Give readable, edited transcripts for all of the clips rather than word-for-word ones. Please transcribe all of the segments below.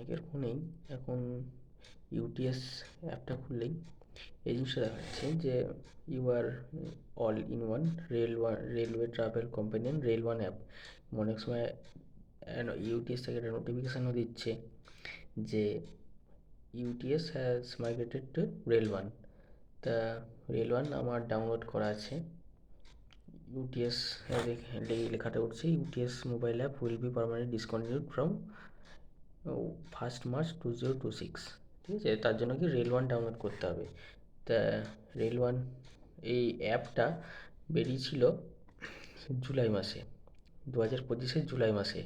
অনেকের ফোনেই এখন ইউটিএস অ্যাপটা খুললেই এই জিনিসটা দেখাচ্ছে যে you are all in one railway travel companion Rail One app. অনেক সময় ইউটিএস থেকে একটা নোটিফিকেশানও দিচ্ছে যে UTS has migrated to Rail One. তা রেল ওয়ান আমার ডাউনলোড করা আছে। ইউটিএস লেখাটা উঠছে, UTS mobile app will be permanently discontinued from 1st March 2026। ঠিক আছে, তার জন্য কি রেল ওয়ান ডাউনলোড করতে হবে। তা রেল ওয়ান এই অ্যাপটা বেরিয়েছিল জুলাই মাসে, 2025-এর জুলাই মাসে।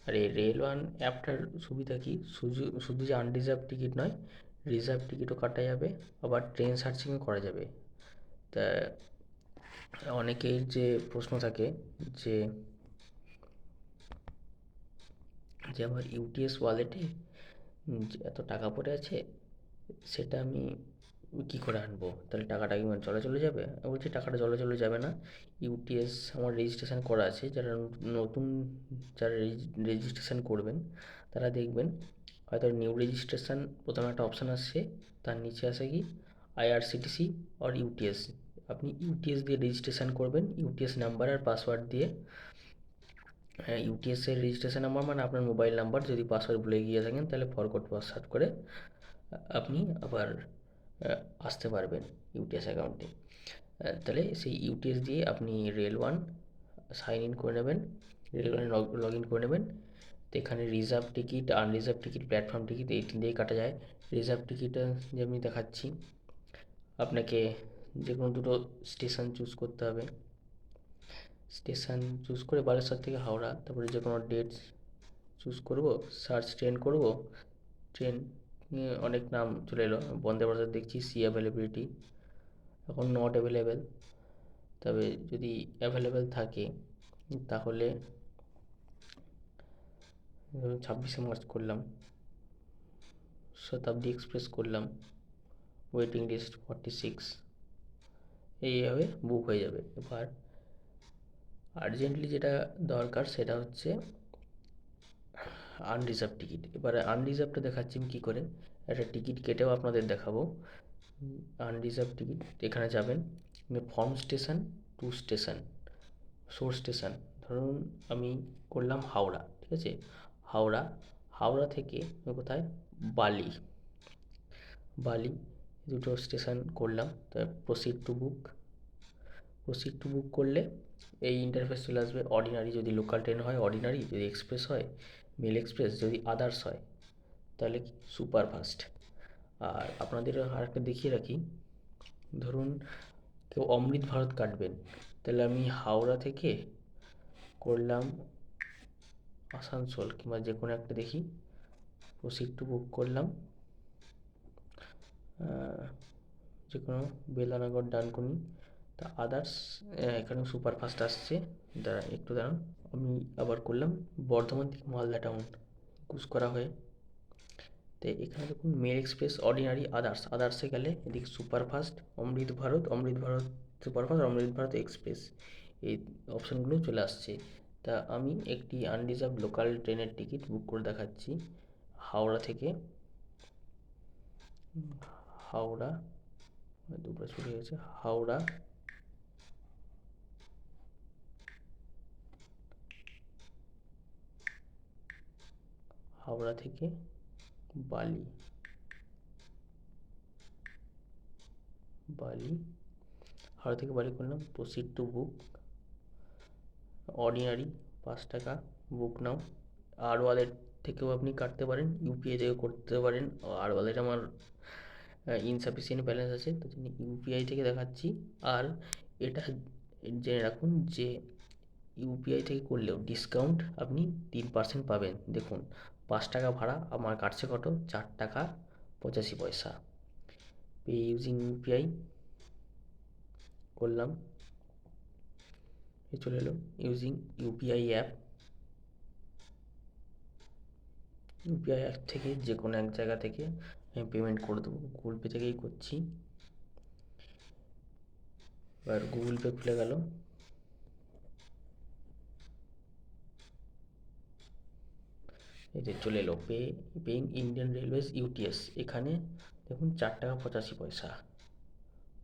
আর এই রেল ওয়ান অ্যাপটার সুবিধা কি, শুধু যে আনরিজার্ভ টিকিট নয়, রিজার্ভ টিকিটও কাটা যাবে, আবার ট্রেন সার্চিংও করা যাবে। তা অনেকের যে প্রশ্ন থাকে যে আমার ইউটিএস ওয়ালেটে এত টাকা পড়ে আছে, সেটা আমি কী করে আনবো, তাহলে টাকাটা কি জলে চলে যাবে? আমি বলছি টাকাটা জলে চলে যাবে না। ইউটিএস আমার রেজিস্ট্রেশন করা আছে। নতুন যারা রেজিস্ট্রেশন করবেন তারা দেখবেন হয়তো নিউ রেজিস্ট্রেশন প্রথমে একটা অপশান আসছে, তার নিচে আসে কি আইআরসিটিসি আর ইউটিএস। আপনি ইউটিএস দিয়ে রেজিস্ট্রেশন করবেন, ইউটিএস নাম্বার আর পাসওয়ার্ড দিয়ে। হ্যাঁ, ইউটিএসের রেজিস্ট্রেশন নাম্বার মানে আপনার মোবাইল নাম্বার, যদি পাসওয়ার্ড ভুলে গিয়ে থাকেন তাহলে ফরগট পাসওয়ার্ড করে আপনি আবার আসতে পারবেন ইউটিএস অ্যাকাউন্টে। তাহলে সেই ইউটিএস দিয়ে আপনি রেল ওয়ান সাইন ইন করে নেবেন, রেল ওয়ানে লগ ইন করে নেবেন। তো এখানে reserve ticket, unreserved ticket, platform ticket এই তিন দিয়েই কাটা যায়। রিজার্ভ টিকিটটা যে আমি দেখাচ্ছি, আপনাকে যে কোনো দুটো স্টেশন চুজ করতে হবে। স্টেশন চুজ করে বালেশ্বর থেকে হাওড়া, তারপরে যে কোনো ডেট চুজ করব, সার্চ ট্রেন করব। ট্রেন অনেক নাম চলে এলো, বন্দে ভারত দেখছি সি অ্যাভেলেবিলিটি এখন নট অ্যাভেলেবেল। তবে যদি অ্যাভেলেবেল থাকে তাহলে 26শে মার্চ করলাম, শতাব্দী এক্সপ্রেস করলাম, ওয়েটিং লিস্ট 46, এইভাবে বুক হয়ে যাবে। এবার আর্জেন্টলি যেটা দরকার সেটা হচ্ছে আনরিজার্ভ টিকিট। এবারে আনরিজার্ভটা দেখাচ্ছি আমি কী করে, একটা টিকিট কেটেও আপনাদের দেখাবো। আনরিজার্ভ টিকিট এখানে যাবেন, form station two station, source station. ধরুন আমি করলাম হাওড়া, ঠিক আছে, হাওড়া হাওড়া থেকে কোথায়, বালি, বালি দুটো স্টেশন করলাম। তার proceed to book, proceed to book করলে এই ইন্টারফেস চলে আসবে। অর্ডিনারি যদি লোকাল ট্রেন হয় অর্ডিনারি, যদি এক্সপ্রেস হয় মেল এক্সপ্রেস, যদি আদার্স হয় তাহলে সুপার ফাস্ট। আর আপনাদের আরেকটা দেখিয়ে রাখি, ধরুন কেউ অমৃত ভারত কাটবেন, তাহলে আমি হাওড়া থেকে করলাম আসানসোল কিংবা যে কোনো একটা দেখি, প্রসিড টু বুক করলাম যে কোনো বেলানগর ডানকুনি, তা আদার্স এখানে সুপারফাস্ট আসছে। দাঁড়ান একটু দাঁড়ান, আমি আবার করলাম বর্ধমান থেকে মালদা টাউন, চুজ করা হয়ে। তো এখানে দেখুন মেল এক্সপ্রেস, অর্ডিনারি, আদার্স, আদার্সে গেলে এদিকে সুপারফাস্ট, অমৃত ভারত, অমৃত ভারত সুপারফাস্ট, অমৃত ভারত এক্সপ্রেস, এই অপশানগুলো চলে আসছে। তা আমি একটি আনরিজার্ভ লোকাল ট্রেনের টিকিট বুক করে দেখাচ্ছি। হাওড়া থেকে, হাওড়া দুটো ছুটে গেছে, হাওড়া হাওড়া থেকে বালি, বালি হাওড়া থেকে বালি করলাম, প্রসিড টু বুক, অর্ডিনারি 5 টাকা, বুক নাও। আর ওয়ালেট থেকেও আপনি কাটতে পারেন, ইউপিআই থেকেও করতে পারেন। আর ওয়ালেট আমার ইনসাফিসিয়েন্ট ব্যালেন্স আছে, তো জন্য ইউপিআই থেকে দেখাচ্ছি। আর এটা জেনে রাখুন যে ইউপিআই থেকে করলেও ডিসকাউন্ট আপনি 3% পাবেন। দেখুন 5 টাকা ভাড়া, আমার কাটছে কত, 4 টাকা 85 পয়সা। পে ইউজিং ইউপিআই করলাম, এ চলে এলো using UPI app. UPI app থেকে যে কোনো এক জায়গা থেকে আমি পেমেন্ট করে দেবো, গুগল পে থেকেই করছি। এবার গুগল পে খুলে গেল, এই যে চলে এলো পেইং ইন্ডিয়ান রেলওয়েজ ইউটিএস। এখানে দেখুন 4 টাকা 85 পয়সা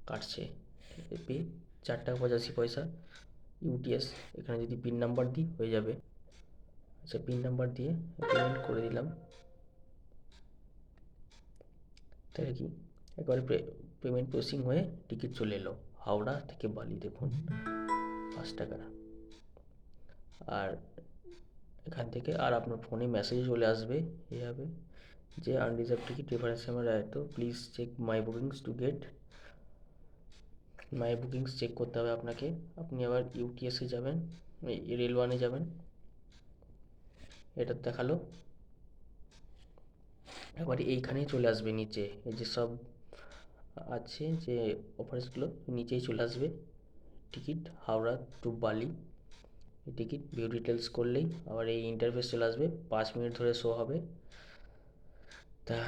কাটছে। পে 4 টাকা 85 পয়সা ইউটিএস। এখানে যদি পিন নাম্বার দিই হয়ে যাবে। আচ্ছা, পিন নাম্বার দিয়ে পেমেন্ট করে দিলাম। তাহলে কি একবারে পেমেন্ট প্রসেসিং হয়ে টিকিট চলে এলো হাওড়া থেকে বালি। দেখুন 5 টাকা। আর এখান থেকে আর আপনার ফোনে মেসেজ চলে আসবে এভাবে যে আনরিজার্ভ টিকিট রেফারেন্স নাম্বার তো please check my bookings to get my bookings check করতে হবে আপনাকে। আপনি আবার ইউটিএসে যাবেন, রেল ওয়ানে যাবেন, এটা দেখালো। একবার এইখানেই চলে আসবে নিচে, এই যে সব আছে যে অফার্সগুলো নিচেই চলে আসবে। টিকিট হাওড়া টু বালি, এই টিকিট ভিউ ডিটেলস করলেই আবার এই ইন্টারফেস চলে আসবে। 5 মিনিট ধরে শো হবে। তা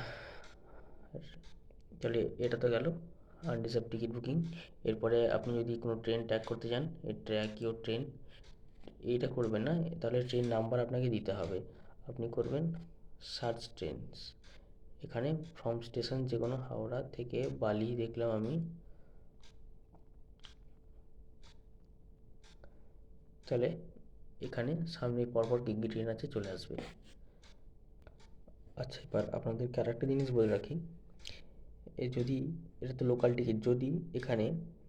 তাহলে এটা তো গেল আনরিজার্ভ টিকিট বুকিং। এরপরে আপনি যদি কোনো ট্রেন ট্র্যাক করতে চান, এই ট্র্যাক ইউর ট্রেন, এইটা করবেন না, তাহলে ট্রেন নাম্বার আপনাকে দিতে হবে। আপনি করবেন সার্চ ট্রেনস। এখানে ফ্রম স্টেশন যে কোনো হাওড়া থেকে বালি দেখলাম আমি। তাহলে এখানে সামনে পরপর কী কী ট্রেন আছে চলে আসবে। আচ্ছা, এবার আপনাদেরকে আর একটা জিনিস বলে রাখি, যদি এটা তো লোকাল টিকিট,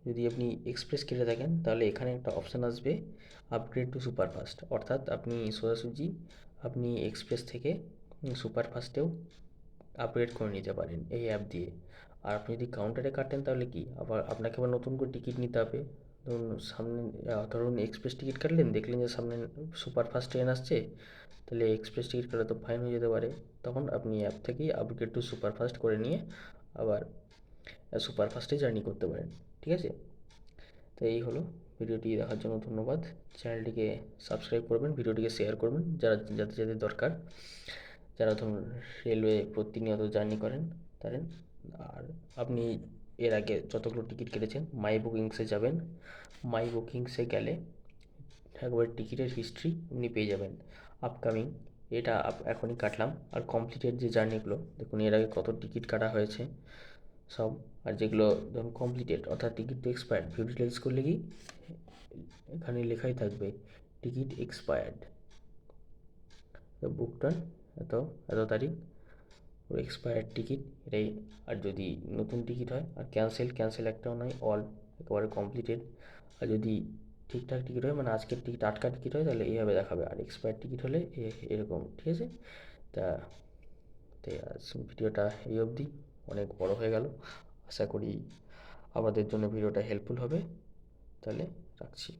যদি আপনি এক্সপ্রেস কেটে থাকেন তাহলে এখানে একটা অপশান আসবে আপগ্রেড টু সুপারফাস্ট। অর্থাৎ আপনি সোজাসুজি আপনি এক্সপ্রেস থেকে সুপারফাস্টেও আপগ্রেড করে নিতে পারেন এই অ্যাপ দিয়ে। আর আপনি যদি কাউন্টারে কাটেন তাহলে কি আবার আপনাকে আবার নতুন করে টিকিট নিতে হবে। ধরুন এক্সপ্রেস টিকিট কাটলেন, দেখলেন যে সামনে সুপারফাস্ট ট্রেন আসছে, তাহলে এক্সপ্রেস টিকিট কাটলে তো ফাইন হয়ে যেতে পারে। তখন আপনি অ্যাপ থেকেই আপগ্রেড টু সুপারফাস্ট করে নিয়ে আবার সুপারফাস্টে জার্নি করতে পারেন। ঠিক আছে, তো এই হলো। ভিডিওটি দেখার জন্য ধন্যবাদ। চ্যানেলটিকে সাবস্ক্রাইব করবেন, ভিডিওটিকে শেয়ার করবেন যাদের দরকার, যারা ধরুন রেলওয়ে প্রতিনিয়ত জার্নি করেন তাদের। আর আপনি এর আগে যতগুলো টিকিট কেটেছেন মাই বুকিংসে যাবেন। মাই বুকিংসে গেলে একবার টিকিটের হিস্ট্রি আপনি পেয়ে যাবেন আপকামিং। এটা এখনই কাটলাম। আর কমপ্লিটেড যে জার্নিগুলো দেখুন, এর আগে কত টিকিট কাটা হয়েছে সব। আর যেগুলো ধরুন কমপ্লিটেড অর্থাৎ টিকিট তো এক্সপায়ার্ড, ভিউ ডিটেলস করলে কি এখানে লেখাই থাকবে টিকিট এক্সপায়ার্ড, বুক ডান এত এত তারিখ, এক্সপায়ার্ড টিকিট এটাই। আর যদি নতুন টিকিট হয়, আর ক্যান্সেল একটাও নয়, অল একেবারে কমপ্লিটেড। আর যদি ঠিকঠাক টিকিট হয়, মানে আজকের টিকিট টাটকা টিকিট হয়, তাহলে এইভাবে দেখাবে। আর এক্সপায়ার্ড টিকিট হলে এরকম। ঠিক আছে, তা তাই আজ ভিডিওটা এই অবধি, অনেক বড় হয়ে গেল। আশা করি আপনাদের জন্য ভিডিওটা হেল্পফুল হবে। তাহলে রাখছি।